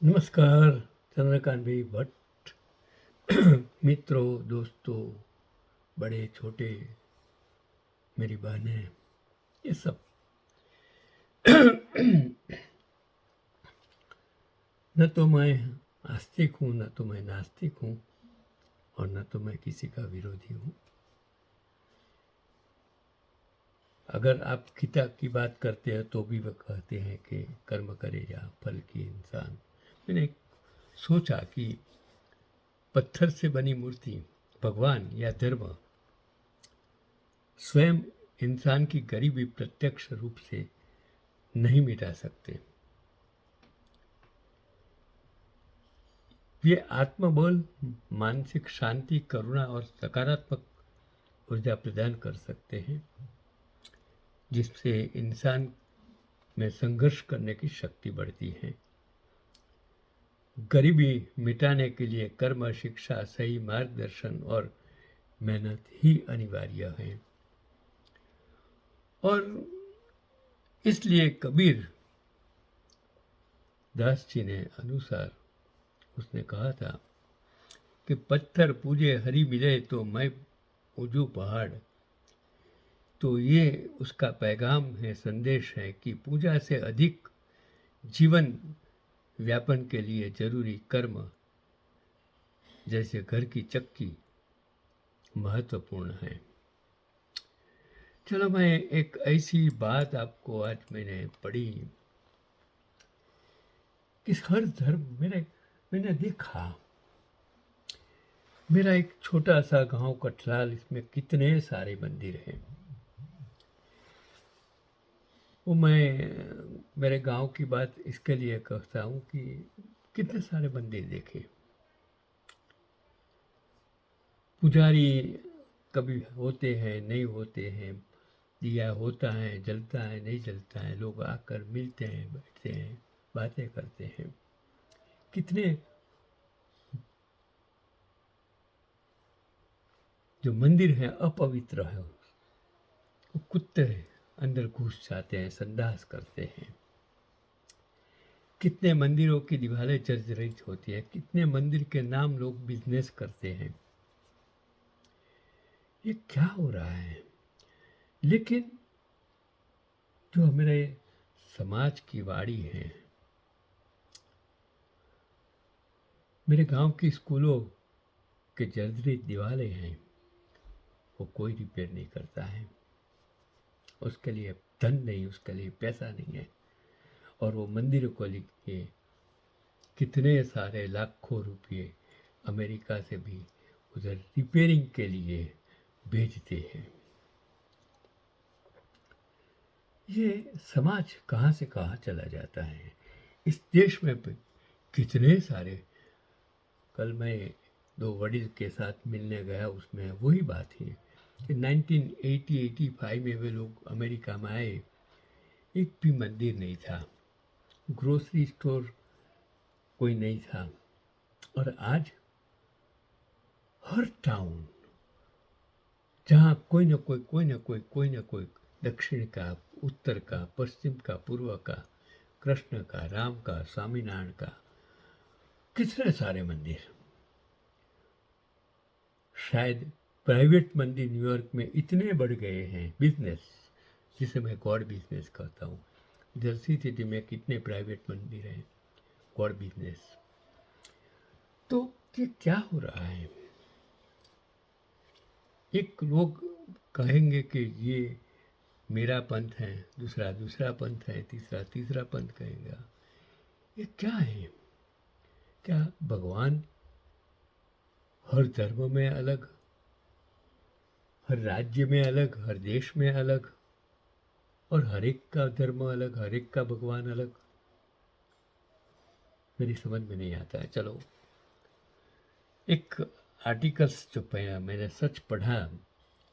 नमस्कार। चंद्रकांत भाई भट्ट। मित्रों, दोस्तों, बड़े छोटे, मेरी बहनें, ये सब। न तो मैं आस्तिक हूँ, न तो मैं नास्तिक हूँ, और न तो मैं किसी का विरोधी हूँ। अगर आप गीता की बात करते हैं तो भी वह कहते हैं कि कर्म करे या फल की इंसान। मैंने सोचा कि पत्थर से बनी मूर्ति, भगवान या धर्म स्वयं इंसान की गरीबी प्रत्यक्ष रूप से नहीं मिटा सकते। ये आत्मबल, मानसिक शांति, करुणा और सकारात्मक ऊर्जा प्रदान कर सकते हैं, जिससे इंसान में संघर्ष करने की शक्ति बढ़ती है। गरीबी मिटाने के लिए कर्म, शिक्षा, सही मार्गदर्शन और मेहनत ही अनिवार्य है। और इसलिए कबीर दास जी ने अनुसार उसने कहा था कि पत्थर पूजे हरि मिले तो मैं पूजू पहाड़। तो ये उसका पैगाम है, संदेश है कि पूजा से अधिक जीवन व्यापन के लिए जरूरी कर्म, जैसे घर की चक्की, महत्वपूर्ण है। चलो, मैं एक ऐसी बात आपको आज मैंने पढ़ी कि हर धर्म मैंने देखा। मेरा एक छोटा सा गांव कठलाल, इसमें कितने सारे मंदिर हैं। वो मैं मेरे गांव की बात इसके लिए कहता हूँ कि कितने सारे मंदिर देखे। पुजारी कभी होते हैं, नहीं होते हैं, दिया होता है, जलता है, नहीं जलता है, लोग आकर मिलते हैं, बैठते हैं, बातें करते हैं। कितने जो मंदिर हैं अपवित्र है, वो कुत्ते अंदर घुस जाते हैं, संडास करते हैं। कितने मंदिरों की दीवारें जर्जरित होती है, कितने मंदिर के नाम लोग बिजनेस करते हैं। ये क्या हो रहा है? लेकिन जो हमारे समाज की वाड़ी है, मेरे गांव की स्कूलों के जर्जरित दीवारें हैं, वो कोई रिपेयर नहीं करता है। उसके लिए धन नहीं, उसके लिए पैसा नहीं है। और वो मंदिर को लिए कितने सारे लाखों रुपये अमेरिका से भी उधर रिपेयरिंग के लिए भेजते हैं। ये समाज कहाँ से कहाँ चला जाता है। इस देश में कितने सारे, कल मैं दो वडील के साथ मिलने गया, उसमें वही बात है कि 1980-85 में वे लोग अमेरिका में आए, एक भी मंदिर नहीं था, ग्रोसरी स्टोर कोई नहीं था। और आज हर टाउन, जहाँ कोई न कोई दक्षिण का, उत्तर का, पश्चिम का, पूर्व का, कृष्ण का, राम का, स्वामीनारायण का, कितने सारे मंदिर। शायद प्राइवेट मंदिर न्यूयॉर्क में इतने बढ़ गए हैं, बिजनेस, जिसे मैं गॉड बिजनेस कहता हूँ। जर्सी सिटी में कितने प्राइवेट मंदिर हैं, गॉड बिजनेस। तो ये क्या हो रहा है? एक लोग कहेंगे कि ये मेरा पंथ है, दूसरा दूसरा पंथ है, तीसरा तीसरा पंथ कहेगा। ये क्या है? क्या भगवान हर धर्म में अलग, हर राज्य में अलग, हर देश में अलग, और हर एक का धर्म अलग, हर एक का भगवान अलग? मेरी समझ में नहीं आता है। चलो, एक आर्टिकल्स जो मैंने सच पढ़ा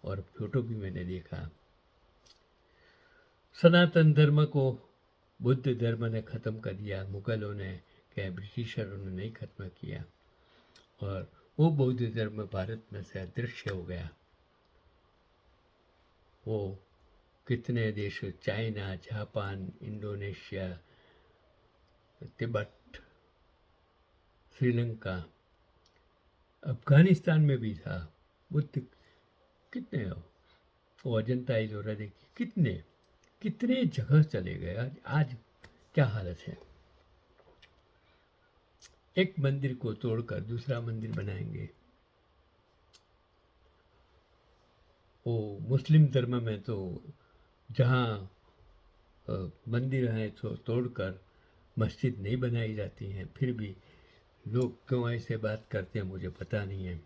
और फोटो भी मैंने देखा। सनातन धर्म को बुद्ध धर्म ने ख़त्म कर दिया, मुगलों ने, क्या ब्रिटिशरों ने नहीं ख़त्म किया, और वो बौद्ध धर्म भारत में से अदृश्य हो गया। वो कितने देश, China, Japan, Indonesia, Tibet, Sri Lanka, Afghanistan में भी था बुद्ध। कितने हो, वो अजंता एलोरा देखिए, कितने कितने जगह चले गए। आज क्या हालत है। एक मंदिर को तोड़कर दूसरा मंदिर बनाएंगे। वो मुस्लिम धर्म में तो जहाँ मंदिर हैं तो तोड़कर मस्जिद नहीं बनाई जाती हैं, फिर भी लोग क्यों ऐसे बात करते हैं मुझे पता नहीं है।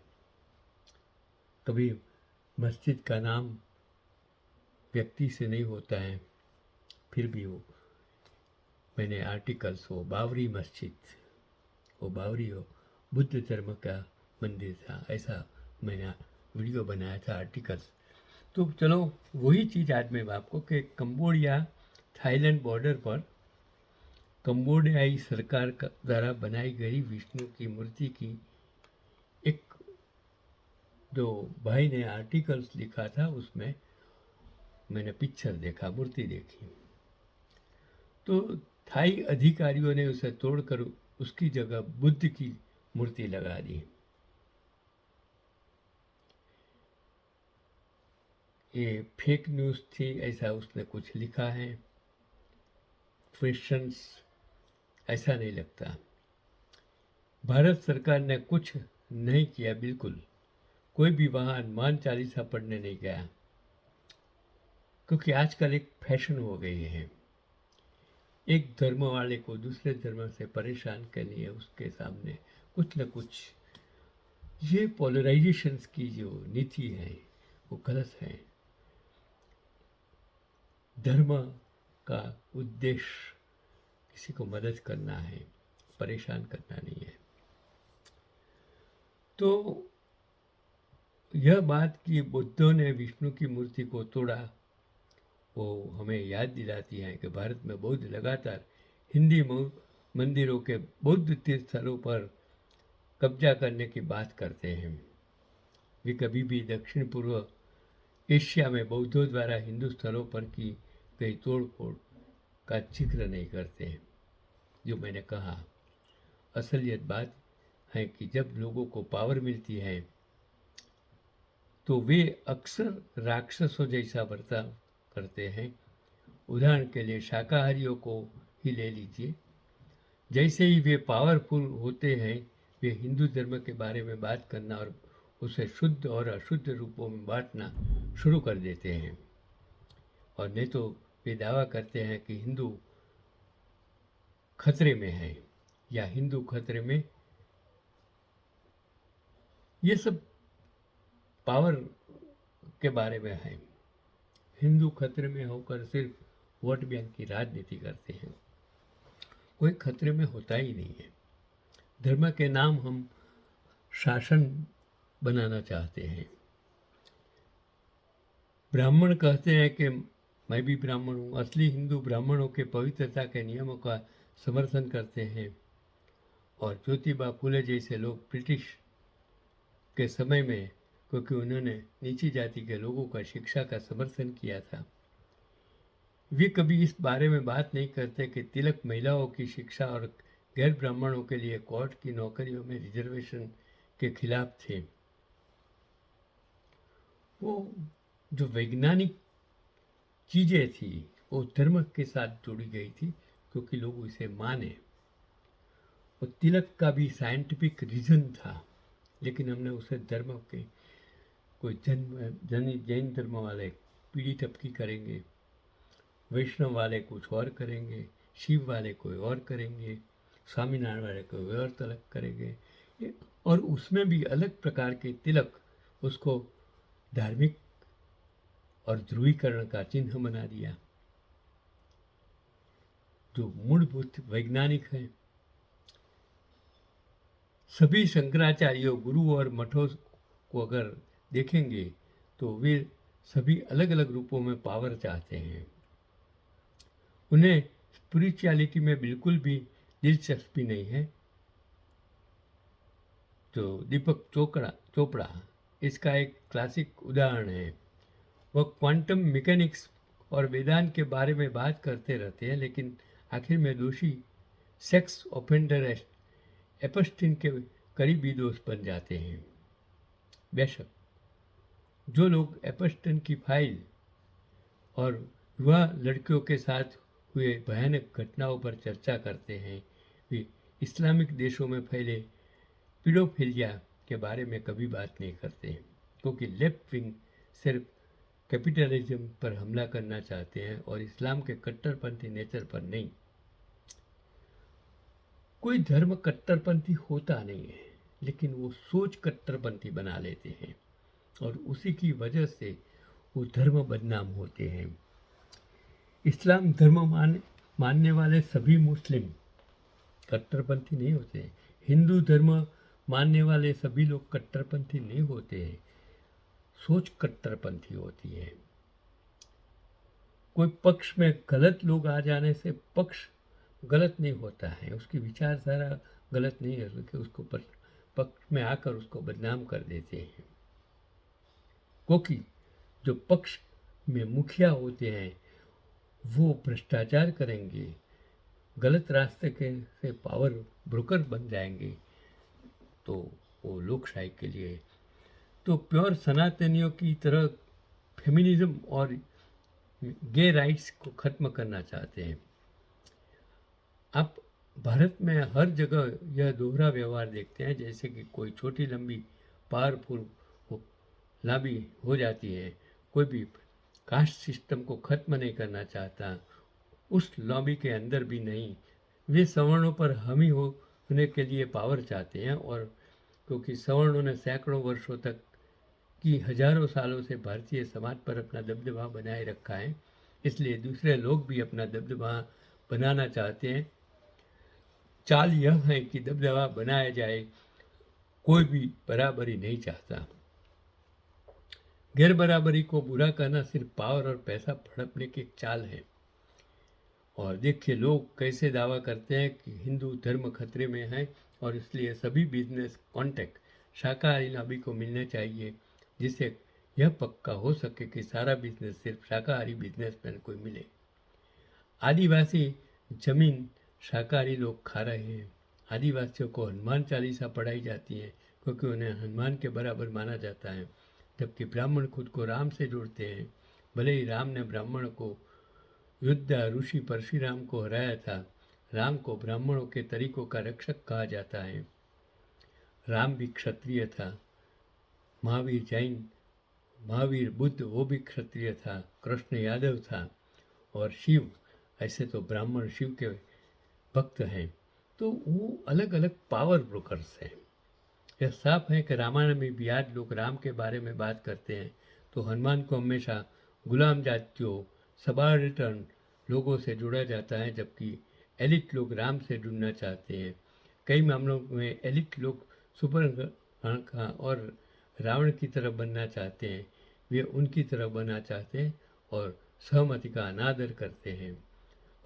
कभी मस्जिद का नाम व्यक्ति से नहीं होता है, फिर भी वो मैंने आर्टिकल्स, वो बाबरी मस्जिद, वो बाबरी हो बुद्ध धर्म का मंदिर था, ऐसा मैंने वीडियो बनाया था, आर्टिकल्स। तो चलो वही चीज़ आज मैं आपको कि कंबोडिया थाईलैंड बॉर्डर पर कंबोडियाई सरकार द्वारा बनाई गई विष्णु की मूर्ति की एक जो भाई ने आर्टिकल्स लिखा था उसमें मैंने पिक्चर देखा, मूर्ति देखी। तो थाई अधिकारियों ने उसे तोड़कर उसकी जगह बुद्ध की मूर्ति लगा दी। ये फेक न्यूज़ थी ऐसा उसने कुछ लिखा है। क्वेश्चंस ऐसा नहीं लगता। भारत सरकार ने कुछ नहीं किया, बिल्कुल कोई भी वहाँ हनुमान चालीसा पढ़ने नहीं गया, क्योंकि आजकल एक फैशन हो गई है एक धर्म वाले को दूसरे धर्म से परेशान करनी है, उसके सामने कुछ न कुछ। ये पोलराइजेशंस की जो नीति है वो गलत है। धर्म का उद्देश्य किसी को मदद करना है, परेशान करना नहीं है। तो यह बात कि बुद्धों ने विष्णु की मूर्ति को तोड़ा, वो हमें याद दिलाती है कि भारत में बौद्ध लगातार हिंदी मंदिरों के बौद्ध तीर्थ स्थलों पर कब्जा करने की बात करते हैं। वे कभी भी दक्षिण पूर्व एशिया में बौद्धों द्वारा हिंदू स्थलों पर की गई तोड़ फोड़ का जिक्र नहीं करते हैं। जो मैंने कहा, असलियत बात है कि जब लोगों को पावर मिलती है तो वे अक्सर राक्षसों जैसा बर्ताव करते हैं। उदाहरण के लिए शाकाहारियों को ही ले लीजिए। जैसे ही वे पावरफुल होते हैं वे हिंदू धर्म के बारे में बात करना और उसे शुद्ध और अशुद्ध रूपों में बांटना शुरू कर देते हैं। और नहीं तो वे दावा करते हैं कि हिंदू खतरे में है या हिंदू खतरे में। ये सब पावर के बारे में है। हिंदू खतरे में होकर सिर्फ वोट बैंक की राजनीति करते हैं, कोई खतरे में होता ही नहीं है। धर्म के नाम हम शासन बनाना चाहते हैं। ब्राह्मण कहते हैं कि मैं भी ब्राह्मण हूँ। असली हिंदू ब्राह्मणों के पवित्रता के नियमों का समर्थन करते हैं। और ज्योतिबा फुले जैसे लोग ब्रिटिश के समय में, क्योंकि उन्होंने नीची जाति के लोगों का शिक्षा का समर्थन किया था, वे कभी इस बारे में बात नहीं करते कि तिलक महिलाओं की शिक्षा और गैर ब्राह्मणों के लिए कोर्ट की नौकरियों में रिजर्वेशन के खिलाफ थे। वो जो वैज्ञानिक चीज़ें थी वो धर्म के साथ जुड़ी गई थी, क्योंकि लोग इसे माने। और तिलक का भी साइंटिफिक रीज़न था, लेकिन हमने उसे धर्म के कोई जैन धर्म वाले पीढ़ी टपकी करेंगे, वैष्णव वाले कुछ और करेंगे, शिव वाले कोई और करेंगे, स्वामीनारायण वाले कोई और तिलक करेंगे, और उसमें भी अलग प्रकार के तिलक उसको धार्मिक और ध्रुवीकरण का चिन्ह बना दिया। जो मूलभूत वैज्ञानिक हैं, सभी शंकराचार्यों, गुरु और मठों को अगर देखेंगे तो वे सभी अलग अलग रूपों में पावर चाहते हैं। उन्हें स्पिरिचुअलिटी में बिल्कुल भी दिलचस्पी नहीं है। तो दीपक चोपड़ा इसका एक क्लासिक उदाहरण है। वह क्वांटम मैकेनिक्स और वेदांत के बारे में बात करते रहते हैं, लेकिन आखिर में दोषी सेक्स ऑफेंडर एपस्टीन के करीबी दोस्त बन जाते हैं। बेशक जो लोग एपस्टीन की फाइल और युवा लड़कियों के साथ हुए भयानक घटनाओं पर चर्चा करते हैं, वे इस्लामिक देशों में फैले पीडोफिलिया के बारे में कभी बात नहीं करते, क्योंकि लेफ्ट विंग सिर्फ कैपिटलिज्म पर हमला करना चाहते हैं और इस्लाम के कट्टरपंथी नेचर पर नहीं। कोई धर्म कट्टरपंथी होता नहीं है, लेकिन वो सोच कट्टरपंथी बना लेते हैं और उसी की वजह से वो धर्म बदनाम होते हैं। इस्लाम धर्म मानने वाले सभी मुस्लिम कट्टरपंथी नहीं होते हैं। हिंदू धर्म मानने वाले सभी लोग कट्टरपंथी नहीं होते हैं, सोच कट्टरपंथी होती है। कोई पक्ष में गलत लोग आ जाने से पक्ष गलत नहीं होता है, उसकी विचारधारा गलत नहीं है, बल्कि उसको पक्ष में आकर उसको बदनाम कर देते हैं। क्योंकि जो पक्ष में मुखिया होते हैं वो भ्रष्टाचार करेंगे, गलत रास्ते के से पावर ब्रोकर बन जाएंगे, तो वो लोकशाही के लिए तो प्योर सनातनियों की तरह फेमिनिज्म और गे राइट्स को ख़त्म करना चाहते हैं। आप भारत में हर जगह यह दोहरा व्यवहार देखते हैं, जैसे कि कोई छोटी लंबी पावरफुल लॉबी हो जाती है, कोई भी कास्ट सिस्टम को ख़त्म नहीं करना चाहता, उस लॉबी के अंदर भी नहीं, वे सवर्णों पर हामी होने के लिए पावर चाहते हैं। और क्योंकि सवर्णों ने सैकड़ों वर्षों तक की हजारों सालों से भारतीय समाज पर अपना दबदबा बनाए रखा है, इसलिए दूसरे लोग भी अपना दबदबा बनाना चाहते हैं। चाल यह है कि दबदबा बनाया जाए, कोई भी बराबरी नहीं चाहता। गैर बराबरी को बुरा कहना सिर्फ पावर और पैसा हड़पने की एक चाल है। और देखिए लोग कैसे दावा करते हैं कि हिंदू धर्म खतरे में है और इसलिए सभी बिजनेस कॉन्टैक्ट शाकाहारी लॉबी को मिलने चाहिए, जिससे यह पक्का हो सके कि सारा बिजनेस सिर्फ शाकाहारी बिजनेसमैन को मिले। आदिवासी जमीन शाकाहारी लोग खा रहे हैं। आदिवासियों को हनुमान चालीसा पढ़ाई जाती है क्योंकि उन्हें हनुमान के बराबर माना जाता है, जबकि ब्राह्मण खुद को राम से जोड़ते हैं। भले ही राम ने ब्राह्मण को योद्धा ऋषि परशुराम को हराया था, राम को ब्राह्मणों के तरीकों का रक्षक कहा जाता है। राम भी क्षत्रिय था, महावीर जैन, महावीर बुद्ध वो भी क्षत्रिय था, कृष्ण यादव था, और शिव ऐसे तो ब्राह्मण शिव के भक्त हैं। तो वो अलग अलग पावर ब्रोकर्स हैं। यह साफ है कि रामायण में भी आज लोग राम के बारे में बात करते हैं तो हनुमान को हमेशा गुलाम जातियों सबाल्टर्न लोगों से जोड़ा जाता है, जबकि एलिट लोग राम से जुड़ना चाहते हैं। कई मामलों में एलिट लोग सुपरनखा और रावण की तरह बनना चाहते हैं, वे उनकी तरह बनना चाहते हैं और सहमति का अनादर करते हैं।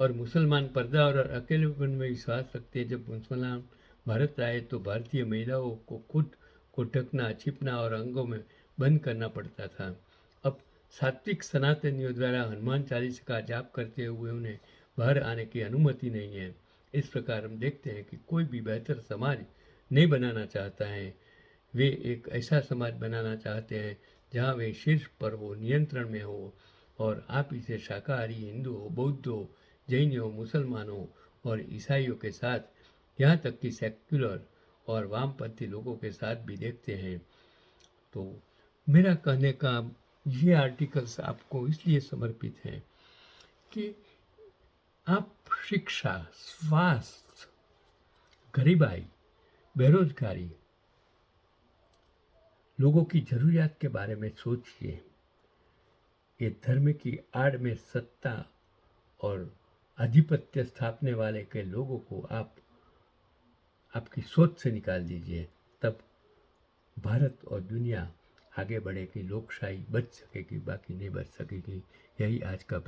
और मुसलमान पर्दा और अकेलेपन में विश्वास रखते हैं। जब मुसलमान भारत आए तो भारतीय महिलाओं को खुद को ढकना, छिपना और अंगों में बंद करना पड़ता था। अब सात्विक सनातनियों द्वारा हनुमान चालीसा का जाप करते हुए उन्हें बाहर आने की अनुमति नहीं है। इस प्रकार हम देखते हैं कि कोई भी बेहतर समाज नहीं बनाना चाहता है, वे एक ऐसा समाज बनाना चाहते हैं जहाँ वे शीर्ष पर हो, नियंत्रण में हो, और आप इसे शाकाहारी हिंदुओं, बौद्धों, जैनियों, मुसलमानों और ईसाइयों के साथ, यहाँ तक कि सेक्युलर और वामपंथी लोगों के साथ भी देखते हैं। तो मेरा कहने का ये आर्टिकल्स आपको इसलिए समर्पित हैं कि आप शिक्षा, स्वास्थ्य, गरीबाई, बेरोजगारी, लोगों की ज़रूरियात के बारे में सोचिए। ये धर्म की आड़ में सत्ता और आधिपत्य स्थापने वाले के लोगों को आप आपकी सोच से निकाल दीजिए, तब भारत और दुनिया आगे बढ़ेगी, लोकशाही बच सकेगी, बाकी नहीं बच सकेगी। यही आज का